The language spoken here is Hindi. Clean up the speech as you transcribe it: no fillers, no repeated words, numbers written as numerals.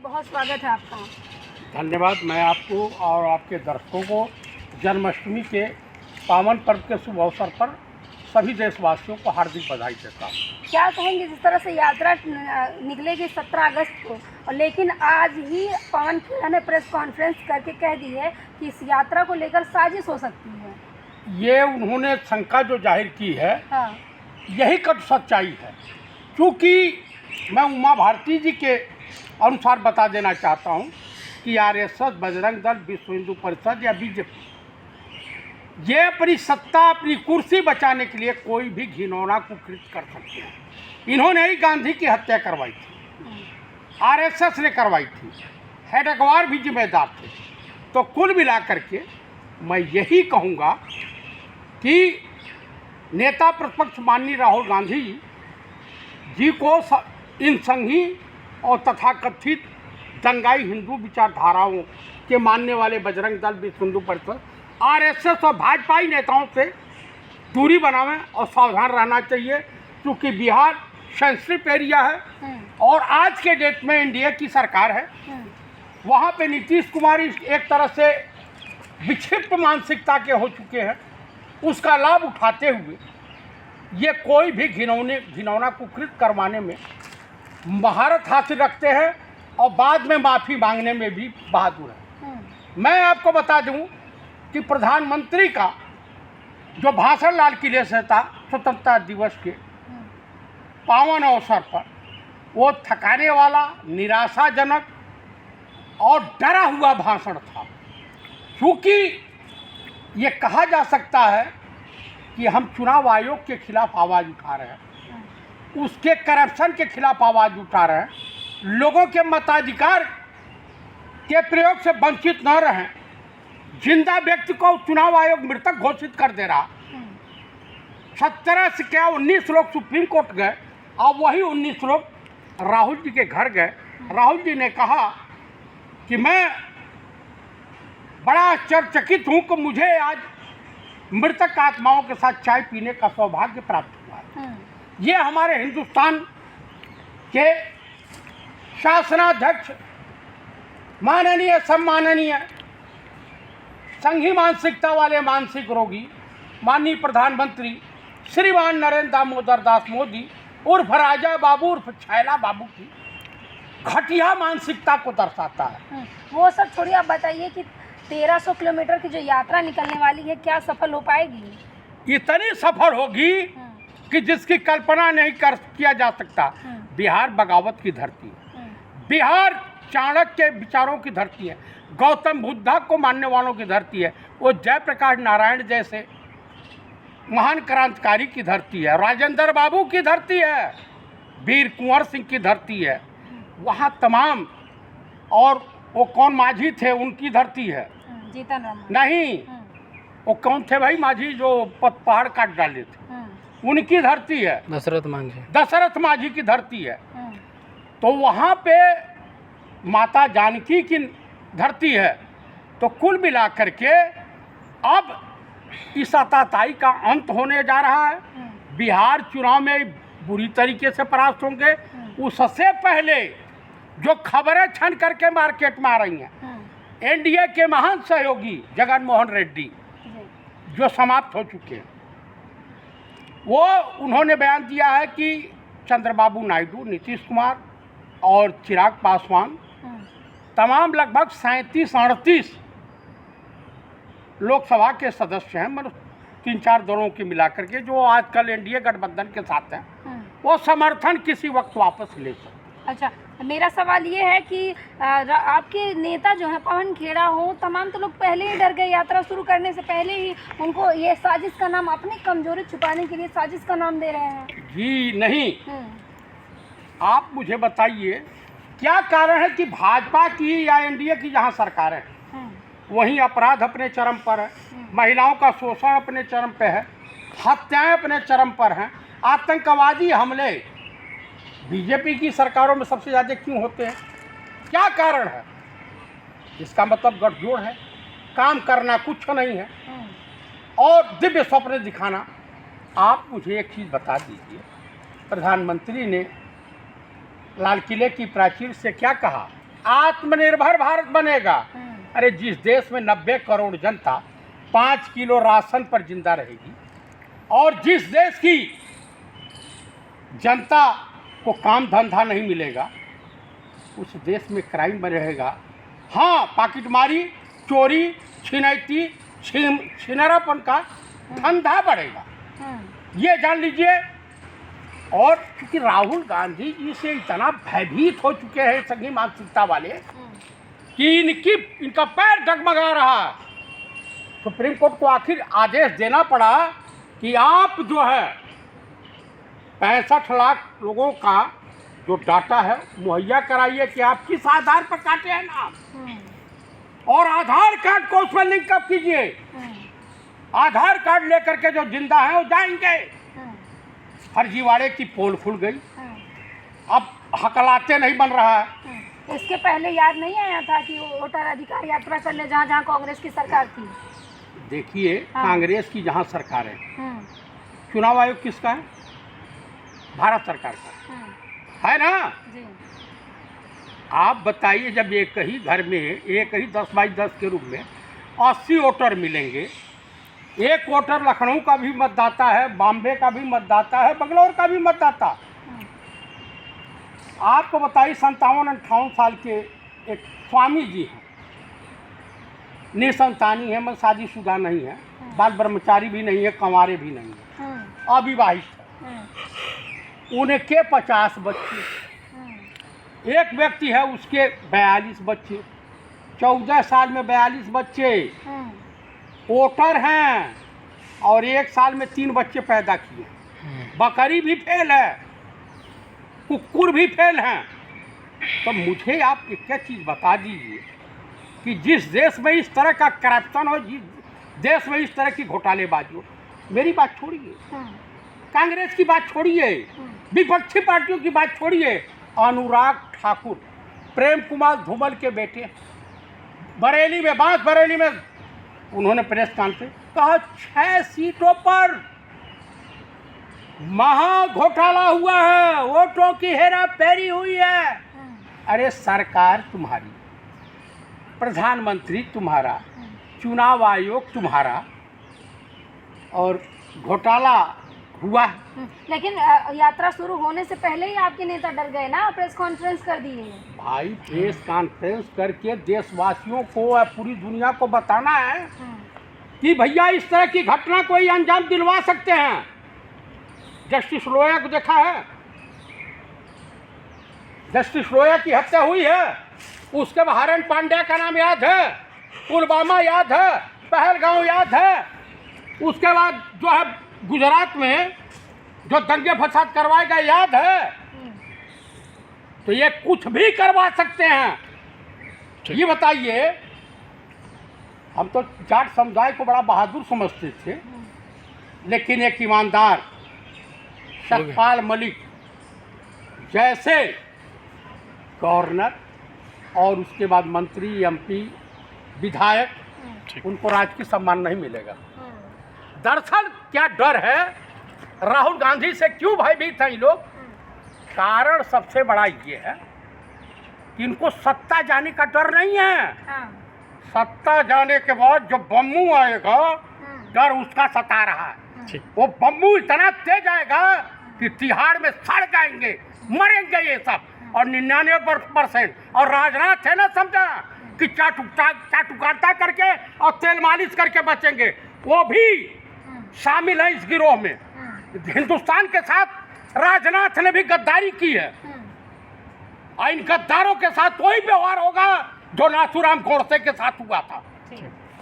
बहुत स्वागत है आपका। धन्यवाद। मैं आपको और आपके दर्शकों को जन्माष्टमी के पावन पर्व के शुभ अवसर पर सभी देशवासियों को हार्दिक बधाई देता हूँ। क्या कहेंगे, जिस तरह से यात्रा निकलेगी 17 अगस्त को, और लेकिन आज ही पवन खेड़ा ने प्रेस कॉन्फ्रेंस करके कह दी है कि इस यात्रा को लेकर साजिश हो सकती है। ये उन्होंने शंका जो जाहिर की है, हाँ। यही कट सच्चाई है। क्योंकि मैं उमा भारती जी के अनुसार बता देना चाहता हूँ कि आरएसएस, बजरंग दल, विश्व हिंदू परिषद या बीजेपी ये अपनी सत्ता, अपनी कुर्सी बचाने के लिए कोई भी घिनौना कुकृत कर सकते हैं। इन्होंने ही गांधी की हत्या करवाई थी, आरएसएस ने करवाई थी, हेडगवार भी जिम्मेदार थे। तो कुल मिलाकर के मैं यही कहूँगा कि नेता प्रतिपक्ष माननीय राहुल गांधी जी को इन संघी और तथाकथित दंगाई हिंदू विचारधाराओं के मानने वाले बजरंग दल, विश्व हिंदू परिषद, आरएसएस और भाजपाई नेताओं से दूरी बनावें और सावधान रहना चाहिए। क्योंकि बिहार सेंसिटिव एरिया है और आज के डेट में एनडीए की सरकार है। वहाँ पे नीतीश कुमार एक तरह से विक्षिप्त मानसिकता के हो चुके हैं। उसका लाभ उठाते हुए ये कोई भी घिनौना कुकृत करवाने में महारत हासिल रखते हैं और बाद में माफ़ी मांगने में भी बहादुर है। मैं आपको बता दूं कि प्रधानमंत्री का जो भाषण लाल किले से था स्वतंत्रता दिवस के पावन अवसर पर, वो थकाने वाला, निराशाजनक और डरा हुआ भाषण था। क्योंकि ये कहा जा सकता है कि हम चुनाव आयोग के खिलाफ आवाज़ उठा रहे हैं, उसके करप्शन के खिलाफ आवाज़ उठा रहे हैं, लोगों के मताधिकार के प्रयोग से वंचित न रहें। जिंदा व्यक्ति को चुनाव आयोग मृतक घोषित कर दे रहा। 17 से क्या 19 लोग सुप्रीम कोर्ट गए और वही 19 लोग राहुल जी के घर गए। राहुल जी ने कहा कि मैं बड़ा आश्चर्यचकित हूँ कि मुझे आज मृतक आत्माओं के साथ चाय पीने का सौभाग्य प्राप्त हुआ है। ये हमारे हिंदुस्तान के शासनाध्यक्ष, माननीय सम्माननीय संघी मानसिकता वाले मानसिक रोगी माननीय प्रधानमंत्री श्रीमान नरेंद्र दामोदर दास मोदी उर्फ राजा बाबू उर्फ छैला बाबू की घटिया मानसिकता को दर्शाता है। वो सब छोड़िए, आप बताइए कि 1300 किलोमीटर की जो यात्रा निकलने वाली है, क्या सफल हो पाएगी? इतनी सफल होगी कि जिसकी कल्पना नहीं किया जा सकता। बिहार बगावत की धरती है, बिहार चाणक्य के विचारों की धरती है, गौतम बुद्धा को मानने वालों की धरती है, वो जयप्रकाश नारायण जैसे महान क्रांतिकारी की धरती है, राजेंद्र बाबू की धरती है, वीर कुंवर सिंह की धरती है। वहाँ तमाम, और वो कौन माझी थे उनकी धरती है। जीतन राम नहीं, वो कौन थे भाई माझी जो पहाड़ काट डाले थे, उनकी धरती है। दशरथ माझी की धरती है। तो वहाँ पे माता जानकी की धरती है। तो कुल मिलाकर के अब इस आताताई का अंत होने जा रहा है। बिहार चुनाव में बुरी तरीके से परास्त होंगे। उससे पहले जो खबरें छन करके मार्केट में आ रही हैं, एनडीए के महान सहयोगी जगन मोहन रेड्डी जो समाप्त हो चुके हैं, वो उन्होंने बयान दिया है कि चंद्रबाबू नायडू, नीतीश कुमार और चिराग पासवान तमाम लगभग 37-38 लोकसभा के सदस्य हैं, मतलब 3-4 दलों के मिलाकर के, जो आजकल एनडीए गठबंधन के साथ हैं, वो समर्थन किसी वक्त वापस ले सकते। अच्छा, मेरा सवाल ये है कि आपके नेता जो है पवन खेड़ा हो, तमाम तो लोग पहले ही डर गए। यात्रा शुरू करने से पहले ही उनको ये साजिश का नाम, अपनी कमजोरी छुपाने के लिए साजिश का नाम दे रहे हैं। जी नहीं, आप मुझे बताइए क्या कारण है कि भाजपा की या एनडीए की जहां सरकार है वहीं अपराध अपने चरम पर है, महिलाओं का शोषण अपने चरम पे है, हत्याएं अपने चरम पर हैं, आतंकवादी हमले बीजेपी की सरकारों में सबसे ज़्यादा क्यों होते हैं? क्या कारण है? इसका मतलब गठजोड़ है, काम करना कुछ नहीं है और दिव्य स्वप्न दिखाना। आप मुझे एक चीज़ बता दीजिए, प्रधानमंत्री ने लाल किले की प्राचीर से क्या कहा आत्मनिर्भर भारत बनेगा। अरे जिस देश में 90 करोड़ जनता 5 किलो राशन पर जिंदा रहेगी और जिस देश की जनता को काम धंधा नहीं मिलेगा, उस देश में क्राइम बढ़ रहेगा। हाँ, पॉकेटमारी, चोरी, छिनैती, छिनरापन का धंधा बढ़ेगा, ये जान लीजिए। और क्योंकि राहुल गांधी जी से इतना भयभीत हो चुके हैं सभी मानसिकता वाले कि इनका पैर डगमगा रहा है। सुप्रीम कोर्ट को आखिर आदेश देना पड़ा कि आप जो है 65 लाख लोगों का जो डाटा है मुहैया कराइए कि आप किस आधार पर काटे हैं नाम, और आधार कार्ड को उसमें लिंक अप कीजिए। आधार कार्ड लेकर के जो जिंदा है वो जाएंगे। फर्जीवाड़े की पोल खुल गई, अब हकलाते नहीं बन रहा है। इसके पहले याद नहीं आया था कि वो वोटर अधिकार यात्रा कर ले जहाँ जहाँ कांग्रेस की सरकार थी? देखिए, कांग्रेस की जहाँ सरकार है, चुनाव आयोग किसका है? भारत सरकार का है ना जी। आप बताइए, जब एक ही घर में एक ही 10x10 के रूप में 80 वोटर मिलेंगे, एक वोटर लखनऊ का भी मतदाता है, बॉम्बे का भी मतदाता है, बंगलौर का भी मतदाता। आपको बताइए 57-58 साल के एक स्वामी जी हैं, निसंतानी है, मैं शादीशुदा नहीं है, बाल ब्रह्मचारी भी नहीं है, कंवारे भी नहीं है, अविवाहित है। उनके 50 बच्चे, एक व्यक्ति है उसके 42 बच्चे, 14 साल में 42 बच्चे वोटर हैं, और 1 साल में 3 बच्चे पैदा किए। बकरी भी फेल है, कुकुर भी फेल हैं। तो मुझे आप एक चीज़ बता दीजिए कि जिस देश में इस तरह का करप्शन हो, जिस देश में इस तरह की घोटालेबाजी हो, मेरी बात छोड़िए, कांग्रेस की बात छोड़िए, विपक्षी पार्टियों की बात छोड़िए, अनुराग ठाकुर प्रेम कुमार धूमल के बेटे बरेली में, बरेली में उन्होंने प्रेस कॉन्फ्रेंस कहा 6 सीटों पर महा घोटाला हुआ है, वोटों की हेरा फेरी हुई है। अरे सरकार तुम्हारी, प्रधानमंत्री तुम्हारा, चुनाव आयोग तुम्हारा, और घोटाला हुआ। लेकिन यात्रा शुरू होने से पहले ही आपके नेता डर गए ना, प्रेस कॉन्फ्रेंस कर दिए। भाई प्रेस कॉन्फ्रेंस करके देशवासियों को और पूरी दुनिया को बताना है कि भैया इस तरह की घटना को ही अंजाम दिलवा सकते हैं। जस्टिस लोया को देखा है, जस्टिस लोया की हत्या हुई है, उसके बाद हरण पांड्या का नाम याद है, पुलवामा याद है, पहलगांव याद है, उसके बाद जो है गुजरात में जो दंगे फसाद करवाए गए याद है। तो ये कुछ भी करवा सकते हैं। ये बताइए, हम तो जाट समुदाय को बड़ा बहादुर समझते थे, लेकिन एक ईमानदार सतपाल मलिक जैसे गवर्नर और उसके बाद मंत्री, एमपी, विधायक, उनको राजकीय सम्मान नहीं मिलेगा। दरअसल क्या डर है, राहुल गांधी से क्यों भयभीत हैं ये लोग? कारण सबसे बड़ा ये है कि इनको सत्ता जाने का डर नहीं है। सत्ता जाने के बाद जो बम्बू आएगा, डर उसका सता रहा है। वो बम्बू इतना तेज आएगा कि तिहाड़ में सड़ जाएंगे, मरेंगे ये सब, और 99%। और राजनाथ है ना, समझा कि चाटुकारिता करके और तेल मालिश करके बचेंगे, वो भी शामिल है इस गिरोह में। हिंदुस्तान के साथ राजनाथ ने भी गद्दारी की है, और इन गद्दारों के साथ वही व्यवहार होगा जो नाथूराम गोडसे के साथ हुआ था।